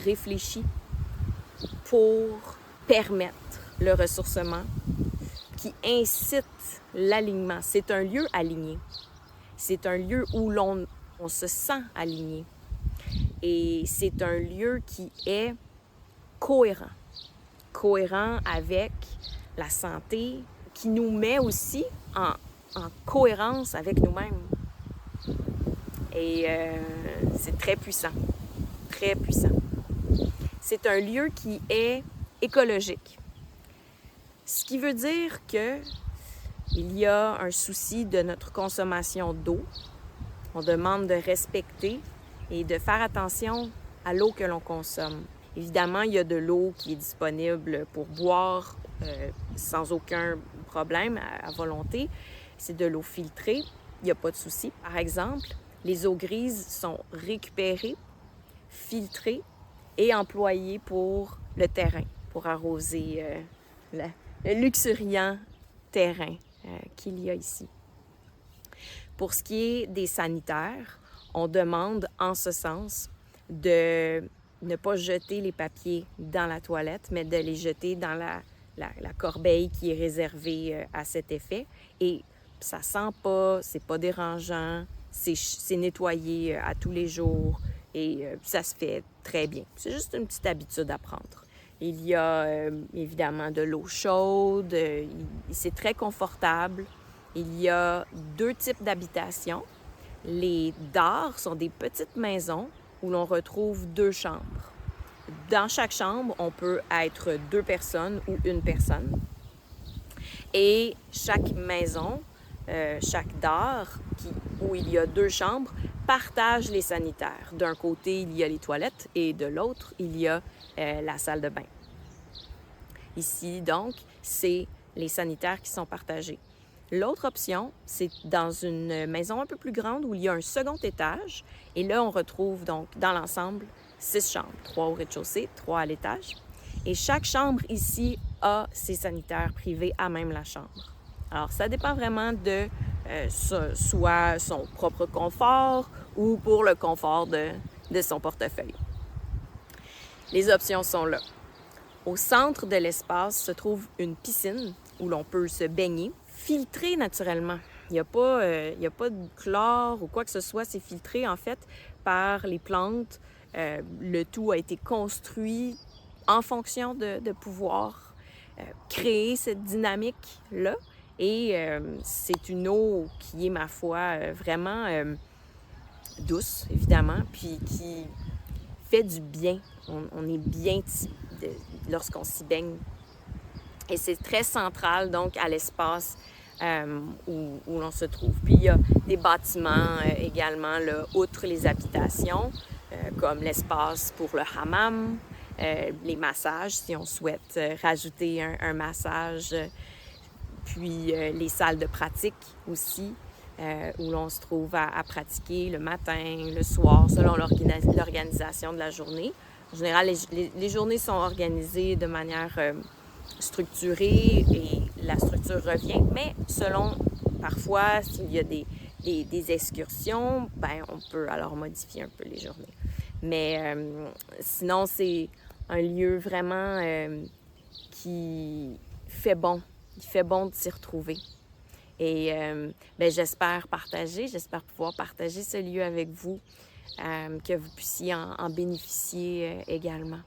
réfléchi pour permettre le ressourcement, qui incite l'alignement. C'est un lieu aligné. C'est un lieu où on se sent aligné. Et c'est un lieu qui est cohérent. Cohérent avec la santé, qui nous met aussi en cohérence avec nous-mêmes. Et c'est très puissant, très puissant. C'est un lieu qui est écologique. Ce qui veut dire que il y a un souci de notre consommation d'eau. On demande de respecter et de faire attention à l'eau que l'on consomme. Évidemment, il y a de l'eau qui est disponible pour boire sans aucun problème, à volonté. C'est de l'eau filtrée, il n'y a pas de souci. Par exemple, les eaux grises sont récupérées, filtrées et employées pour le terrain, pour arroser le luxuriant terrain qu'il y a ici. Pour ce qui est des sanitaires, on demande en ce sens de ne pas jeter les papiers dans la toilette, mais de les jeter dans la corbeille qui est réservée à cet effet. Et ça sent pas, c'est pas dérangeant, c'est nettoyé à tous les jours et ça se fait très bien. C'est juste une petite habitude à prendre. Il y a évidemment de l'eau chaude, c'est très confortable. Il y a 2 types d'habitations. Les DAR sont des petites maisons où l'on retrouve 2 chambres. Dans chaque chambre, on peut être 2 personnes ou 1 personne. Et chaque maison, chaque DAR, où il y a 2 chambres, partage les sanitaires. D'un côté, il y a les toilettes et de l'autre, il y a la salle de bain. Ici, donc, c'est les sanitaires qui sont partagés. L'autre option, c'est dans une maison un peu plus grande où il y a un second étage. Et là, on retrouve donc dans l'ensemble 6 chambres, 3 au rez-de-chaussée, 3 à l'étage. Et chaque chambre ici a ses sanitaires privés à même la chambre. Alors, ça dépend vraiment de soit son propre confort ou pour le confort de son portefeuille. Les options sont là. Au centre de l'espace se trouve une piscine où l'on peut se baigner, filtrée naturellement. Il n'y a pas de chlore ou quoi que ce soit. C'est filtré, en fait, par les plantes. Le tout a été construit en fonction de pouvoir créer cette dynamique-là. Et c'est une eau qui est, ma foi, vraiment douce, évidemment, puis qui fait du bien. On est bien lorsqu'on s'y baigne. Et c'est très central, donc, à l'espace où l'on se trouve. Puis, il y a des bâtiments également, là, outre les habitations, comme l'espace pour le hammam, les massages, si on souhaite rajouter un massage, puis les salles de pratique aussi, où l'on se trouve à pratiquer le matin, le soir, selon l'organisation de la journée. En général, les journées sont organisées de manière structurée et la structure revient, mais selon, parfois, s'il y a des excursions, ben on peut alors modifier un peu les journées. Mais sinon, c'est un lieu vraiment qui fait bon. Il fait bon de s'y retrouver. Et j'espère pouvoir partager ce lieu avec vous, que vous puissiez en bénéficier également.